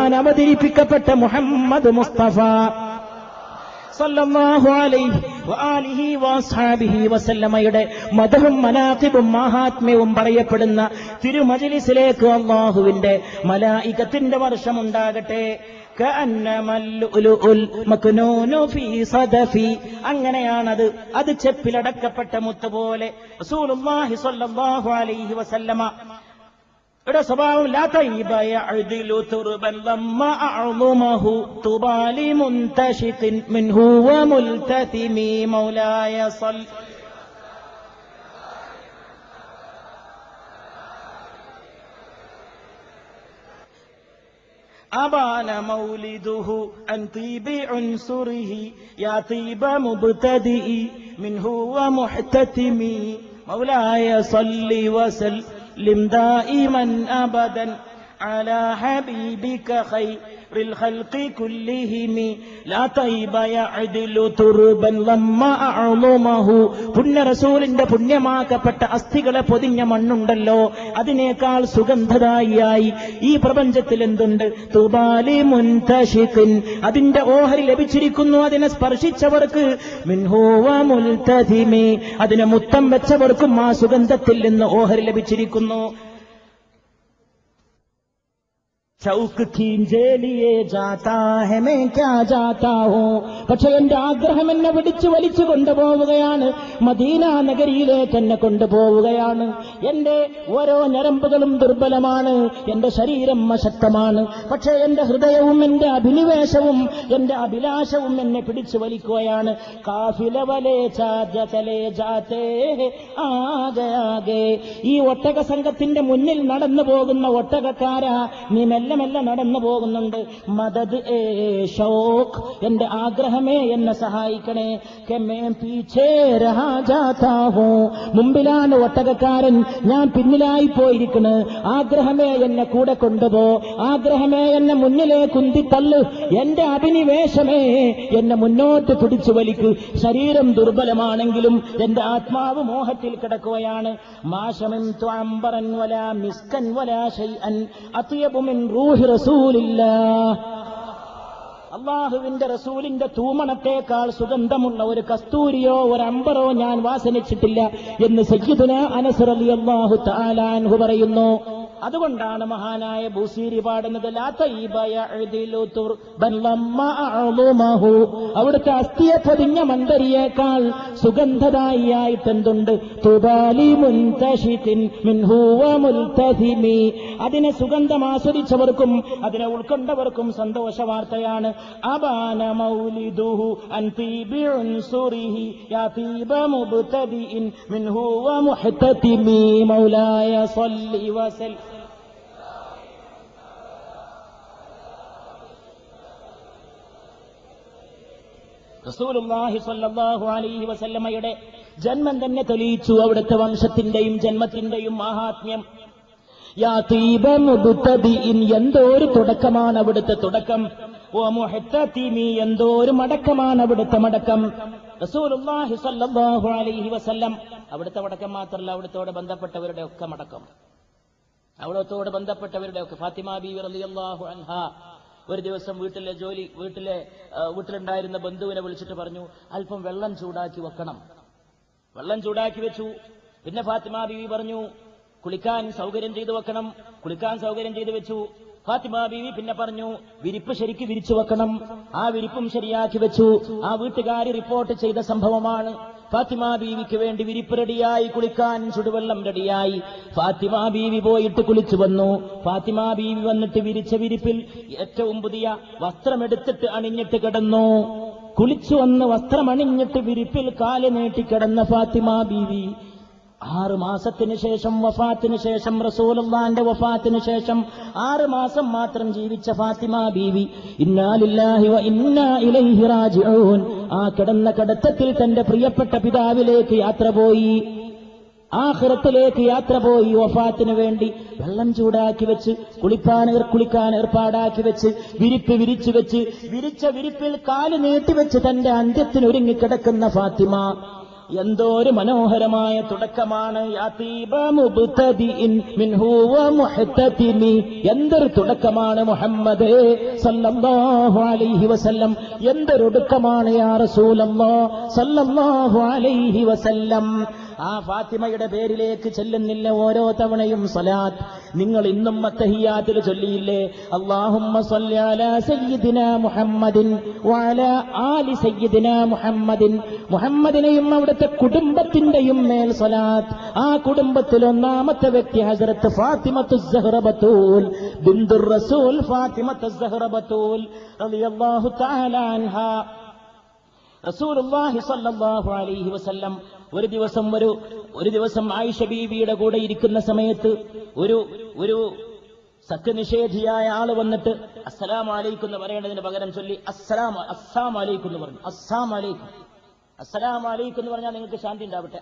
ഖുർആൻ അവതരിപ്പിക്കപ്പെട്ട മുഹമ്മദ് മുസ്തഫ സല്ലല്ലാഹു അലൈഹി വആലിഹി വഅസ്ഹാബിഹി വസല്ലമയുടെ മദഹും മനാഖിബും മഹാത്മ്യവും പറയപ്പെടുന്ന തിരുമജ്‌ലിസിലേക്ക് അല്ലാഹുവിന്റെ മലായികത്തിന്റെ വർഷമുണ്ടാകട്ടെ. അങ്ങനെയാണത്, അത് ചെപ്പിലടക്കപ്പെട്ട മുത്തുപോലെ. റസൂലുള്ളാഹി സ്വല്ലല്ലാഹു അലൈഹി വസല്ലമ യുടെ സ്വഭാവം ലാ തൈബ യഅദിലു തുർബൻ ലമ്മ അഅ്ളുമഹു തുബാലി മുൻതശിഖിൻ മിൻഹു വമുൽതതിമി മൗലായ സല്ല أبان مولده عن طيب عنصره يا طيب مبتدئ منه ومحتتم مولاي صل وسلم دائما أبدا على حبيبك خير الخلق كلهم لا طيب يعدل تربا لما أعظمه. പുണ്യ റസൂലിന്റെ പുണ്യമാക്കപ്പെട്ട അസ്ഥികളെ പൊതിഞ്ഞ മണ്ണുണ്ടല്ലോ, അതിനേക്കാൾ സുഗന്ധദായിയായി ഈ പ്രപഞ്ചത്തിൽ എന്തുണ്ട്? തുബാലി മുൻതശിഖിൻ, അതിന്റെ ഓഹരി ലഭിച്ചിരിക്കുന്നു അതിനെ സ്പർശിച്ചവർക്ക്. മിൻഹു വമുൽതതിമി, അതിനെ മുത്തം വെച്ചവർക്കും ആ സുഗന്ധത്തിൽ നിന്ന് ഓഹരി ലഭിച്ചിരിക്കുന്നു. ചൗക്ക് ഖീഞ്ചേലിയേ ജാതാ ഹെ മേ ക്യാ ജാതാ ഹൂ, പക്ഷെ എന്റെ ആഗ്രഹം എന്നെ പിടിച്ചു വലിച്ചു കൊണ്ടുപോവുകയാണ്, മദീന നഗരിയിലേക്ക് എന്നെ കൊണ്ടുപോവുകയാണ്. എന്റെ ഓരോ ഞരമ്പുകളും ദുർബലമാണ്, എന്റെ ശരീരം അശക്തമാണ്, പക്ഷെ എന്റെ ഹൃദയവും എന്റെ അഭിനിവേശവും എന്റെ അഭിലാഷവും എന്നെ പിടിച്ചു വലിക്കുകയാണ്. കാഫില വലേ ചാജലേ ജാതേ ആകെ ആകെ, ഈ ഒട്ടക സംഘത്തിന്റെ മുന്നിൽ നടന്നു പോകുന്ന ഒട്ടകക്കാരാ, നീ മെല്ലെ നടന്നു പോകുന്നുണ്ട്. മദദ് ഏ ഷൗഖ്, എന്റെ ആഗ്രഹമേ എന്നെ സഹായിക്കണേ. കെമേ പീഛേ രഹാ ജാതാ ഹൂ, മുമ്പിലാണ് ഒട്ടകക്കാരൻ, ഞാൻ പിന്നിലായി പോയിരിക്കണ്. ആഗ്രഹമേ എന്നെ കൂടെ കൊണ്ടുപോ, ആഗ്രഹമേ എന്നെ മുന്നിലേക്ക് ഉന്തിത്തള്ളു, എന്റെ അഭിനിവേശമേ എന്നെ മുന്നോട്ട് പിടിച്ചു വലിക്കു. ശരീരം ദുർബലമാണെങ്കിലും എന്റെ ആത്മാവ് മോഹത്തിൽ കിടക്കുകയാണ്. മാശമിൻ ത്വഅംബറൻ വലാ മിസ്കൻ വലാ ശൈഅൻ അത്യബു മിൻ റൂഹി റസൂലില്ലാഹ്, അള്ളാഹുവിന്റെ റസൂലിന്റെ തൂമണത്തേക്കാൾ സുഗന്ധമുള്ള ഒരു കസ്തൂരിയോ ഒരു അമ്പറോ ഞാൻ വാസനിച്ചിട്ടില്ല എന്ന് സയ്യിദുനാ അനസ് റളിയല്ലാഹു തആല അൻഹു പറയുന്നു. അതുകൊണ്ടാണ് മഹാനായ ബൂസീരി പാടുന്നത് ലാ തൈബ യഅദിലു തുർബൻ ലമ്മ അഅ്ളുമഹു, അവിടുത്തെ അസ്ഥിയെ പൊതിഞ്ഞ മന്ദരിയേക്കാൾ സുഗന്ധദായിയായിട്ടെന്തുണ്ട്? തുബാലി മുൻതശിഖിൻ മിൻഹു വമുൽതതിമി, അതിനെ സുഗന്ധം ആസ്വദിച്ചവർക്കും അതിനെ ഉൾക്കൊണ്ടവർക്കും സന്തോഷ വാർത്തയാണ്. അബാന മൗലിദുഹു അൻ തീബി ഉൻസുരിഹി യാ തീബ മുബ്തദിഇൻ മിൻഹു വമുഹ്തതിമി മൗലായ സല്ലി വസല്ലം. റസൂലുള്ളാഹി സ്വല്ലല്ലാഹു അലൈഹി വസല്ലമയുടെ ജന്മം തന്നെ തെളിയിച്ചു അവിടുത്തെ വംശത്തിന്റെയും ജന്മത്തിന്റെയും മഹാത്മ്യം. യാ തീബ മുബ്തദിഇൻ, എന്തോ ഒരു തുടക്കമാണ് അവിടുത്തെ തുടക്കം. വ മുഹ്തതിമി, എന്തോ ഒരു മടക്കമാണ് അവിടുത്തെ മടക്കം. റസൂലുള്ളാഹി സ്വല്ലല്ലാഹു അലൈഹി വസല്ലം അവിടുത്തെ മടക്കം മാത്രമല്ല, അവിടുത്തോട് ബന്ധപ്പെട്ടവരുടെ ഒക്കെ മടക്കം, അവിടത്തോട് ബന്ധപ്പെട്ടവരുടെ ഒക്കെ. ഫാത്തിമ ബീവി റളിയല്ലാഹു അൻഹ ഒരു ദിവസം വീട്ടിലുണ്ടായിരുന്ന ബന്ധുവിനെ വിളിച്ചിട്ട് പറഞ്ഞു, അല്പം വെള്ളം ചൂടാക്കി വെക്കണം. വെള്ളം ചൂടാക്കി വെച്ചു. പിന്നെ ഫാത്തിമ ബീവി പറഞ്ഞു, കുളിക്കാൻ സൗകര്യം ചെയ്തു വെക്കണം. കുളിക്കാൻ സൗകര്യം ചെയ്തു വെച്ചു. ഫാത്തിമ ബീവി പിന്നെ പറഞ്ഞു, വിരിപ്പ് ശരിക്ക് വിരിച്ചു വെക്കണം. ആ വിരിപ്പും ശരിയാക്കി വെച്ചു. ആ വീട്ടുകാരി റിപ്പോർട്ട് ചെയ്ത സംഭവമാണ്. ഫാത്തിമ ബീവിക്ക് വേണ്ടി വിരിപ്പ് റെഡിയായി, കുളിക്കാൻ ചുടുവെള്ളം റെഡിയായി. ഫാത്തിമ ബീവി പോയിട്ട് കുളിച്ചു വന്നു. ഫാത്തിമ ബീവി വന്നിട്ട് വിരിച്ച വിരിപ്പിൽ ഏറ്റവും പുതിയ വസ്ത്രമെടുത്തിട്ട് അണിഞ്ഞിട്ട് കിടന്നു. കുളിച്ചു വന്ന് വസ്ത്രമണിഞ്ഞിട്ട് വിരിപ്പിൽ കാല് നീട്ടിക്കിടന്ന ഫാത്തിമ ബീവി 6 മാസത്തിന് ശേഷം, വഫാത്തിന് ശേഷം, റസൂലുള്ളാഹിന്റെ വഫാത്തിന് ശേഷം 6 മാസം മാത്രം ജീവിച്ച ഫാത്തിമ ബീവി ഇന്നാ ലില്ലാഹി വ ഇന്നാ ഇലൈഹി റാജിഊൻ, ആ കിടന്ന കിടത്തത്തിൽ തന്റെ പ്രിയപ്പെട്ട പിതാവിലേക്ക് യാത്ര പോയി, ആഖിറത്തിലേക്ക് യാത്ര പോയി. വഫാത്തിന് വേണ്ടി വെള്ളം ചൂടാക്കി വെച്ച് കുളിക്കാൻ ഏർപ്പാടാക്കി വെച്ച് വിരിപ്പ് വിരിച്ചു വെച്ച് വിരിച്ച വിരിപ്പിൽ കാല് നീട്ടിവെച്ച് തന്റെ അന്ത്യത്തിനൊരുങ്ങിക്കിടക്കുന്ന ഫാത്തിമ എന്തോരു മനോഹരമായ തുടക്കമാണ്. എന്തൊരു തുടക്കമാണ് മുഹമ്മദ് സല്ലല്ലാഹു അലൈഹി വസല്ലം, എന്തൊരൊടുക്കമാണ് യാ റസൂലല്ലാഹ് സല്ലല്ലാഹു അലൈഹി വസല്ലം. ആ ഫാത്തിമയുടെ പേരിലേക്ക് ചെല്ലുന്നില്ല ഓരോ തവണയും സലാത്ത്. നിങ്ങൾ ഇന്നും അത്തഹിയ്യാത്തിൽ ചൊല്ലിയില്ലേ, അല്ലാഹുമ്മ സ്വല്ലി അലാ സയ്യിദിനാ മുഹമ്മദിൻ വഅലാ ആലി സയ്യിദിനാ മുഹമ്മദിൻ. മുഹമ്മദിനെയും അവിടുത്തെ കുടുംബത്തിന്റെയും മേൽ സലാത്ത്. ആ കുടുംബത്തിൽ ഒന്നാമത്തെ വ്യക്തി ഹസ്രത്ത് ഫാത്തിമത്തുസ് സഹ്റ ബത്തൂൽ ബിന്തുർ റസൂൽ ഫാത്തിമത്തുസ് സഹ്റ ബത്തൂൽ റളിയല്ലാഹു തആല അൻഹാ. റസൂലുള്ളാഹി സ്വല്ലല്ലാഹു അലൈഹി വസല്ലം ഒരു ദിവസം ആയിഷ ബീവിയുടെ കൂടെ ഇരിക്കുന്ന സമയത്ത് ഒരു സത്യനിഷേധിയായ ആള് വന്നിട്ട് അസ്സലാമു അലൈക്കും എന്ന് പറയേണ്ടതിന് പകരം ചൊല്ലി അസ്സലാമു അലൈക്കും എന്ന് പറഞ്ഞു. അസ്സലാമു അലൈക്കും എന്ന് പറഞ്ഞാൽ നിങ്ങൾക്ക് ശാന്തി ഉണ്ടാവട്ടെ,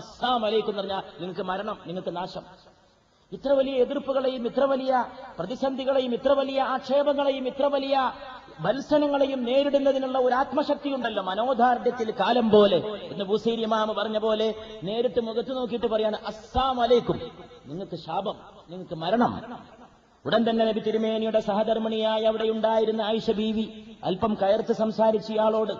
അസ്സലാമു അലൈക്കും എന്ന് പറഞ്ഞാൽ നിങ്ങൾക്ക് മരണം, നിങ്ങൾക്ക് നാശം. ഇത്ര വലിയ എതിർപ്പുകളെയും ഇത്ര വലിയ പ്രതിസന്ധികളെയും ഇത്ര വലിയ ആക്ഷേപങ്ങളെയും ഇത്ര വലിയ മത്സരങ്ങളെയും നേരിടുന്നതിനുള്ള ഒരു ആത്മശക്തിയുണ്ടല്ലോ മനോദാർഢ്യത്തിൽ കാലം പോലെ എന്ന് ബുസൈരി ഇമാം പറഞ്ഞ പോലെ നേരിട്ട് മുഖത്ത് നോക്കിയിട്ട് പറയാണ് അസ്സലാമു അലൈക്കും, നിങ്ങൾക്ക് ശാപം, നിങ്ങൾക്ക് മരണം. ഉടൻ തന്നെ നബി തിരുമേനിയുടെ സഹധർമ്മിണിയായി അവിടെ ഉണ്ടായിരുന്ന ആയിഷ ബീവി അല്പം കയർത്ത് സംസാരിച്ച ഇയാളോട്,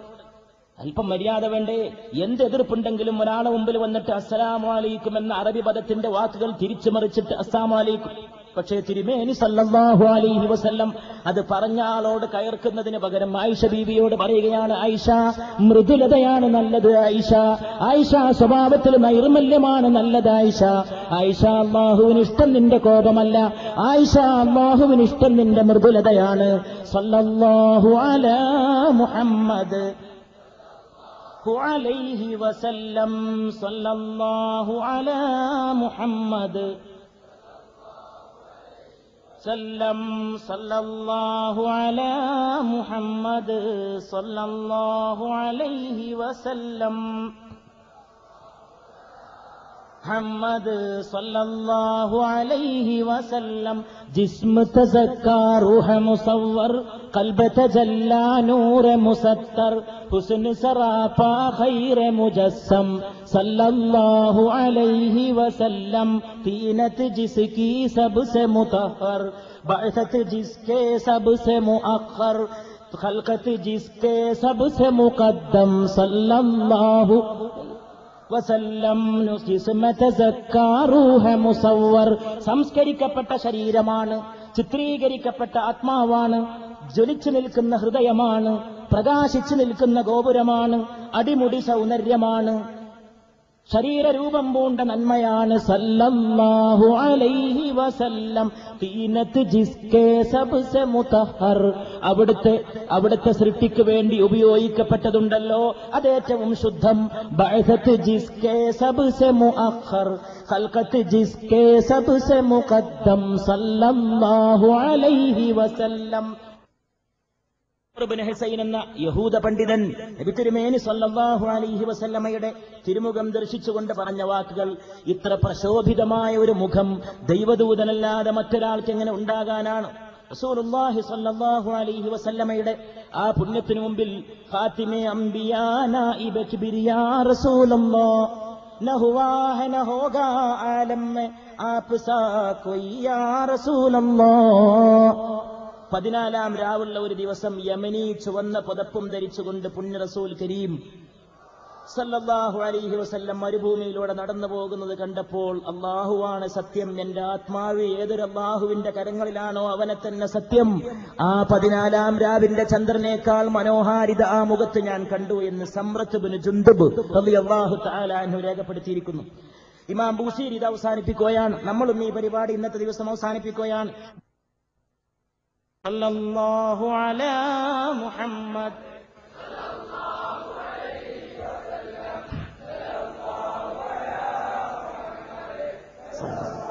അല്പം മര്യാദ വേണ്ടേ? എന്ത് എതിർപ്പുണ്ടെങ്കിലും ഒരാളെ മുമ്പിൽ വന്നിട്ട് അസ്സലാമു അലൈക്കും എന്ന അറബി പദത്തിന്റെ വാക്കുകൾ തിരിച്ചു മറിച്ചിട്ട് അസ്സലാമു അലൈക്കും. പക്ഷേ തിരുമേനി സല്ലല്ലാഹു അലൈഹി വസല്ലം അത് പറഞ്ഞ ആളോട് കയർക്കുന്നതിന് പകരം ആയിഷ ബീവിയോട് പറയുകയാണ്, ആയിഷ മൃദുലതയാണ് നല്ലത്, ആയിഷ സ്വഭാവത്തിൽ നൈർമല്യമാണ് നല്ലത്, ആയിഷ അല്ലാഹുവിന് ഇഷ്ടം നിന്റെ കോപമല്ല, ആയിഷ അല്ലാഹുവിന് ഇഷ്ടം നിന്റെ മൃദുലതയാണ്. സല്ലല്ലാഹു അലാ മുഹമ്മദ് അലൈഹി വസല്ലം, സല്ലല്ലാഹു അലാ മുഹമ്മദ് സല്ലം, സല്ലല്ലാഹു അലാ മുഹമ്മദ് സല്ലല്ലാഹു അലൈഹി വസല്ലം, മുഹമ്മദ് സല്ലല്ലാഹു അലൈഹി വസല്ലം. ജിസ്മ തസക്കാ റൂഹ മുസവ്വർ ഖൽബ തജല്ലാ നൂർ മുസത്തർ ഹുസ്ൻ സറാപാ ഖൈർ മുജസ്സം സല്ലല്ലാഹു അലൈഹി വസല്ലം. തീനത് ജിസ്കി സബ്സെ മുതഹർ ബഅസത് ജിസ്കെ സബ്സെ മുഅഖർ ഖൽഖത് ജിസ്കെ സബ്സെ മുഖദ്ദം സല്ലല്ലാഹു വസല്ലം. മുസവ്വർ സംസ്കരിക്കപ്പെട്ട ശരീരമാണ്, ചിത്രീകരിക്കപ്പെട്ട ആത്മാവാണ്, ജ്വലിച്ചു നിൽക്കുന്ന ഹൃദയമാണ്, പ്രകാശിച്ചു നിൽക്കുന്ന ഗോപുരമാണ്, അടിമുടി സൗന്ദര്യമാണ്, ശരീരരൂപം പൂണ്ട നന്മയാണ്. സല്ലല്ലാഹു അലൈഹി വസല്ലം. തീനത്ത് ജിസ്കെ സബ്സെ മുതഹർ, അവിടുത്തെ സൃഷ്ടിക്ക് വേണ്ടി ഉപയോഗിക്കപ്പെട്ടതുണ്ടല്ലോ അതേറ്റവും ശുദ്ധം. ബഅസത്ത് ജിസ്കെ സബ്സെ മുഅഖർ ഖൽഖത്ത് ജിസ്കെ സബ്സെ മുഖദ്ദം സല്ലല്ലാഹു അലൈഹി വസല്ലം. ഹുസൈൻ എന്ന യഹൂദ പണ്ഡിതൻ നബി തിരുമേനി സല്ലല്ലാഹു അലൈഹി വസല്ലമയുടെ തിരുമുഖം ദർശിച്ചുകൊണ്ട് പറഞ്ഞ വാക്കുകൾ, ഇത്ര പ്രശോഭിതമായ ഒരു മുഖം ദൈവദൂതനല്ലാതെ മറ്റൊരാൾക്ക് എങ്ങനെ ഉണ്ടാകാനാണ്? റസൂലുള്ളാഹി സല്ലല്ലാഹു അലൈഹി വസല്ലമയുടെ ആ പുണ്യത്തിനു മുമ്പിൽ ഖാതിമെ അംബിയാ നായിബ കിബ്രിയാ റസൂലുള്ളാഹ് ന ഹുവാ ഹ ന ഹോഗാ ആലം മേ ആപ് സാ കോയി യാ റസൂലുള്ളാഹ്. 14-ാം രാവുള്ള ഒരു ദിവസം യമനി ചുവന്ന പുതപ്പും ധരിച്ചുകൊണ്ട് പുണ്യ റസൂൽ കരീം സല്ലല്ലാഹു അലൈഹി വസല്ലം മരുഭൂമിയിലൂടെ നടന്നു പോകുന്നത് കണ്ടപ്പോൾ, അല്ലാഹുവാണ് സത്യം, എന്റെ ആത്മാവ് ഏതൊരു അല്ലാഹുവിന്റെ കരങ്ങളിലാണോ അവനെ തന്നെ സത്യം, ആ 14-ാം രാവിന്റെ ചന്ദ്രനേക്കാൾ മനോഹാരിത ആ മുഖത്ത് ഞാൻ കണ്ടു എന്ന് സമ്രത്ത് ബിൻ ജുന്ദബ് റളിയല്ലാഹു തആല അൻഹു രേഖപ്പെടുത്തിയിരിക്കുന്നു. ഇമാം ബൂസീരി ഇത് അവസാനിപ്പിക്കുകയാണ്. നമ്മളും ഈ പരിപാടി ഇന്നത്തെ ദിവസം അവസാനിപ്പിക്കുകയാണ്. സല്ലല്ലാഹു അലാ മുഹമ്മദ് സല്ലല്ലാഹു അലൈഹി വസല്ലം സല്ലല്ലാഹു അലാ മുഹമ്മദ്